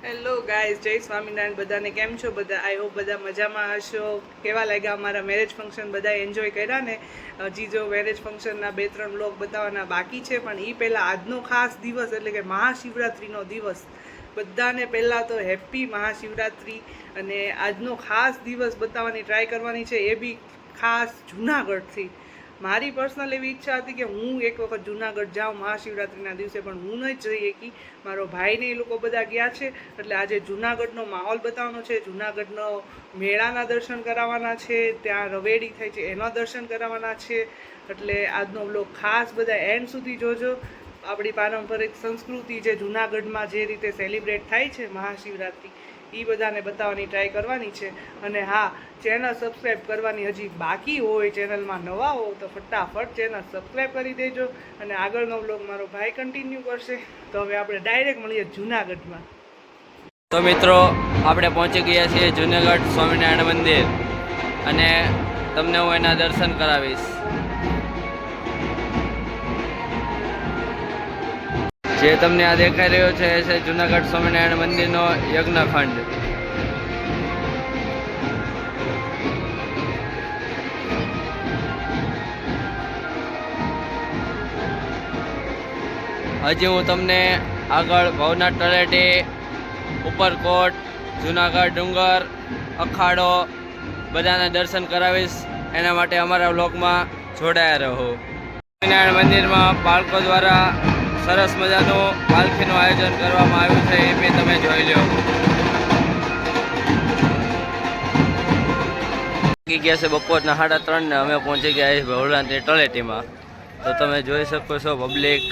Hello guys, જય સ્વામિનારાયણ. બધાને કેમ છો? બધા આઈ હોપ બધા મજામાં હશો. કેવા લાગ્યા અમારા મેરેજ ફંક્શન? બધા એન્જોય કર્યા ને? હજી જો મેરેજ ફંક્શનના 2-3 બ્લોગ બતાવવાના બાકી છે, પણ એ પહેલાં આજનો ખાસ દિવસ એટલે કે મહાશિવરાત્રિનો દિવસ. બધાને પહેલાં તો હેપી મહાશિવરાત્રિ. અને આજનો ખાસ દિવસ બતાવવાની ટ્રાય કરવાની છે, એ બી ખાસ જૂનાગઢથી. મારી પર્સનલ એવી ઈચ્છા હતી કે હું એક વખત જૂનાગઢ જાઉં મહાશિવરાત્રિના દિવસે, પણ હું નહીં જઈ શકી. મારો ભાઈને એ લોકો બધા ગયા છે, એટલે આજે જૂનાગઢનો માહોલ બતાવવાનો છે. જૂનાગઢનો મેળાના દર્શન કરાવવાના છે, ત્યાં રવેડી થાય છે એના દર્શન કરાવવાના છે. એટલે આજનો બ્લોગ ખાસ બધા એન્ડ સુધી જોજો. આપણી પારંપરિક સંસ્કૃતિ જે જૂનાગઢમાં જે રીતે સેલિબ્રેટ થાય છે મહાશિવરાત્રિ, એ બધાને બતાવવાની ટ્રાય કરવાની છે. અને હા, ચેનલ સબસ્ક્રાઈબ કરવાની હજી બાકી હોય, ચેનલમાં નવા હો તો ફટાફટ ચેનલ સબસ્ક્રાઈબ કરી દેજો. અને આગળનો બ્લોગ મારો ભાઈ કન્ટિન્યુ કરશે. તો હવે આપણે ડાયરેક્ટ મળીએ જૂનાગઢમાં. તો મિત્રો, આપણે પહોંચી ગયા છીએ જૂનાગઢ સ્વામિનારાયણ મંદિર, અને તમને હું એના દર્શન કરાવીશ. જે તમને આ દેખાઈ રહ્યો છે એ છે જૂનાગઢ સ્વામિનારાયણ મંદિરનો યજ્ઞખંડ. હજી હું તમને આગળ ભવનાથ તળેટી, ઉપરકોટ, જૂનાગઢ ડુંગર, અખાડો બધાના દર્શન કરાવીશ. એના માટે અમારા વ્લોગમાં જોડાયા રહો. સ્વામિનારાયણ મંદિરમાં બાળકો દ્વારા સરસ મજાનું પાલખીનું આયોજન કરવામાં આવ્યું છે, એ બી તમે જોઈ લો. પહોંચી ગયા છે બપોરના 3:30 ને અમે પહોંચી ગયા છીએ ભવનાથ તળેટીમાં. તો તમે જોઈ શકો છો પબ્લિક.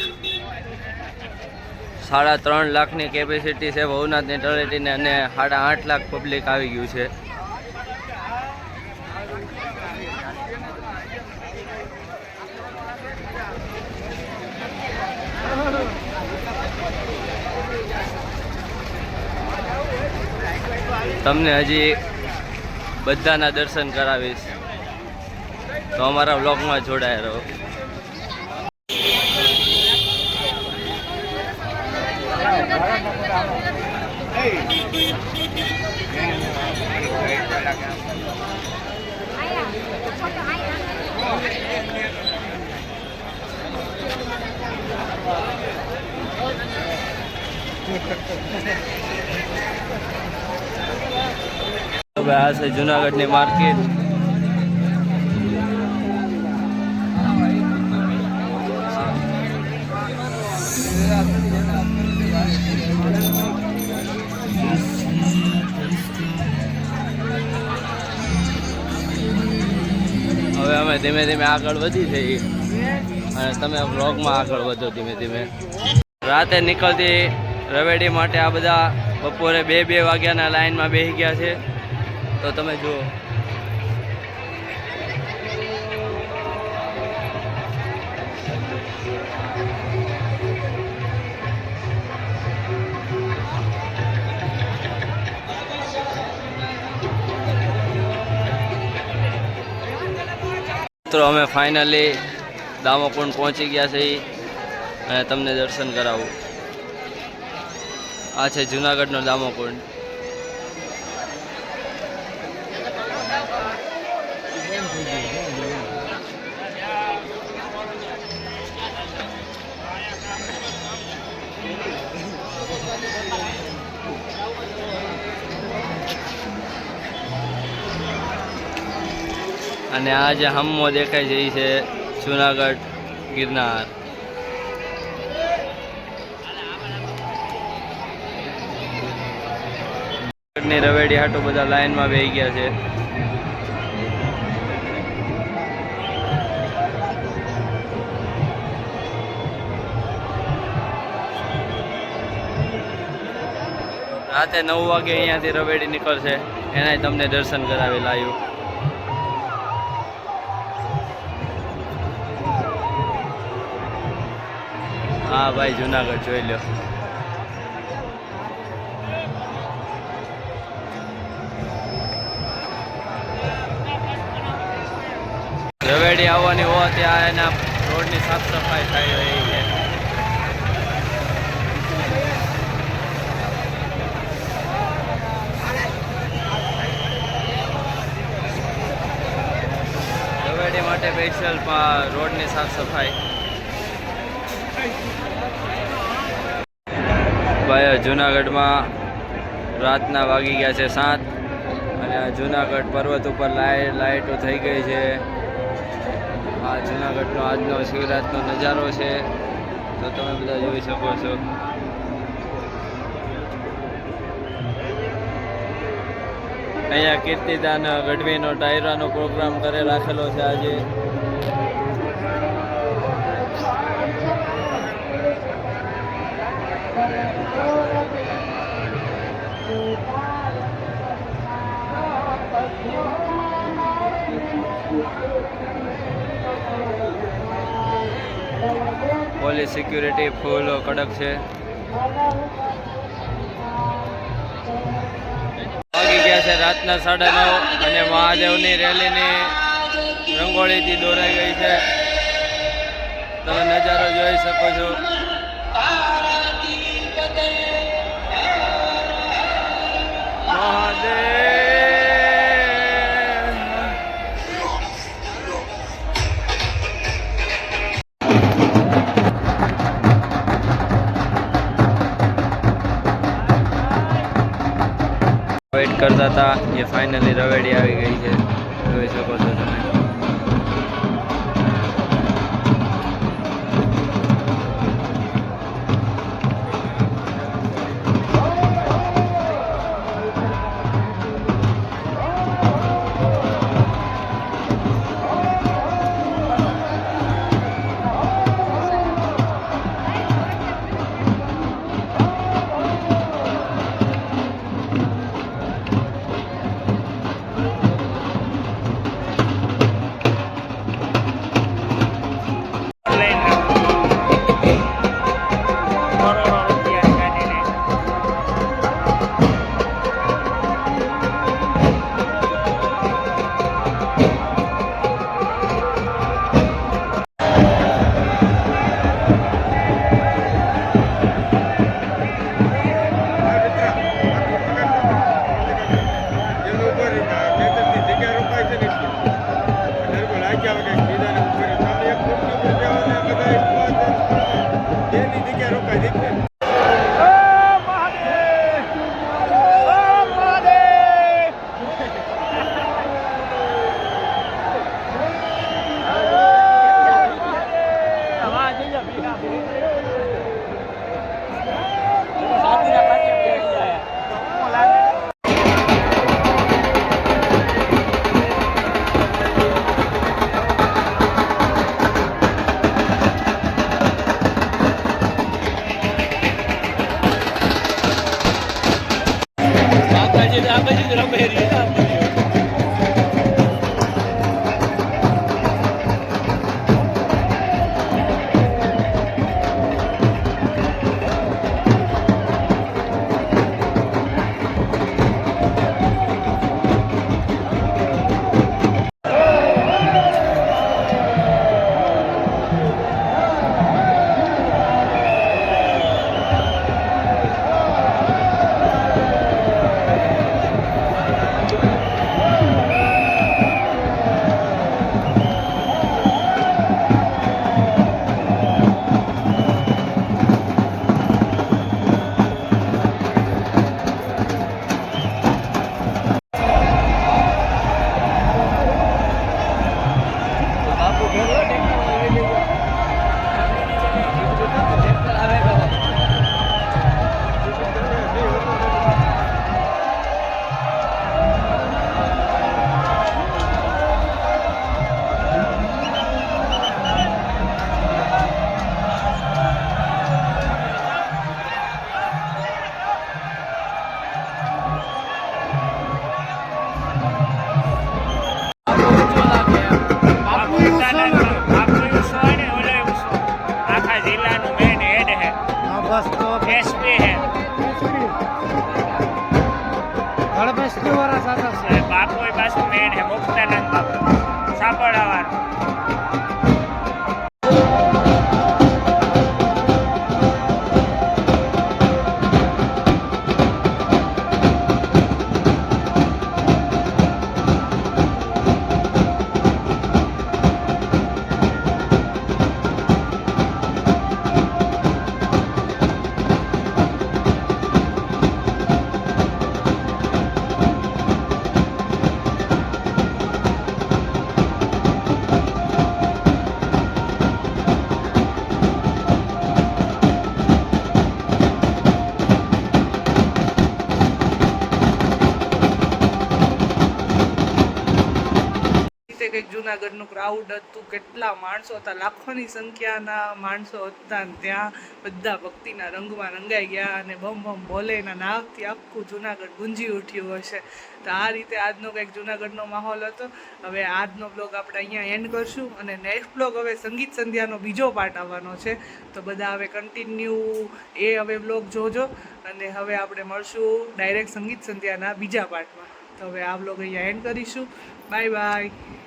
3.5 લાખની કેપેસિટી છે ભવનાથની તળેટીને, અને 8.5 લાખ પબ્લિક આવી ગયું છે. તમને હજી બધાના દર્શન કરાવીશ, તો અમારા વ્લોગમાં જોડાયા રહો. હવે આ છે જૂનાગઢની માર્કેટ. હવે અમે ધીમે ધીમે આગળ વધી જઈએ, અને તમે વ્લોગમાં આગળ વધો ધીમે ધીમે. રાતે નીકળતી રવેડી માટે આ બધા બપોરે 2 વાગ્યાના લાઈનમાં બેસી ગયા છે. તો તમે જુઓ, મિત્રો અમે ફાઇનલી દામોકુંડ પહોંચી ગયા છીએ, અને તમને દર્શન કરાવું. આ છે જૂનાગઢનો દામોકુંડ. અને આ જે હમ્મો દેખાય છે એ છે જૂનાગઢ ગિરનાર. ની રવેડી હાટું બધા લાઈનમાં બેસી ગયા છે. રાતે 9 વાગે અહીંયાથી રવેડી નીકળશે, એનાય તમને દર્શન કરાવી લાવ્યું. હા ભાઈ, જૂનાગઢ જોઈ લો. રવેડી આવવાની હોય ત્યાં એના રોડની સાફ સફાઈ થઈ રહી છે. માટે સ્પેશિયલ રોડની સાફ સફાઈ. ભાઈ જુનાગઢમાં રાતના વાગી ગયા છે 7 અને આ જુનાગઢ પર્વત ઉપર લાઇટો થઈ ગઈ છે. આ જુનાગઢનો આજનો શિવરાતનો નજારો છે, તો તમે બધા જોઈ શકો છો. અહીંયા કીર્તિદાન ગઢવીનો ડાયરાનો પ્રોગ્રામ કરે રાખેલો છે આજે. પોલીસ સિક્યુરિટી ફૂલ કડક છે. વાગી ગયા છે રાતના 9:30 અને મહાદેવની રેલીની રંગોળીથી દોરાઈ ગઈ છે. તમે નજારો જોઈ શકો છો. વેઇટ કરતા હતા એ ફાઇનલી રવેડી આવી ગઈ છે, જોઈ શકો છો તમે. કંઈક જુનાગઢનું ક્રાઉડ હતું, કેટલા માણસો હતા, લાખોની સંખ્યાના માણસો હતા ને ત્યાં બધા ભક્તિના રંગમાં રંગાઈ ગયા અને બમ બમ ભોલેના નાવથી આખું જુનાગઢ ગુંજી ઉઠ્યું હશે. તો આ રીતે આજનો કંઈક જુનાગઢનો માહોલ હતો. હવે આજનો બ્લોગ આપણે અહીંયા એન્ડ કરશું અને નેક્સ્ટ બ્લોગ હવે સંગીત સંધ્યાનો બીજો પાર્ટ આવવાનો છે. તો બધા હવે કન્ટિન્યુ હવે બ્લોગ જોજો અને હવે આપણે મળશું ડાયરેક્ટ સંગીત સંધ્યાના બીજા પાર્ટમાં. તો હવે આ બ્લોગ અહીંયા એન્ડ કરીશું. Bye bye.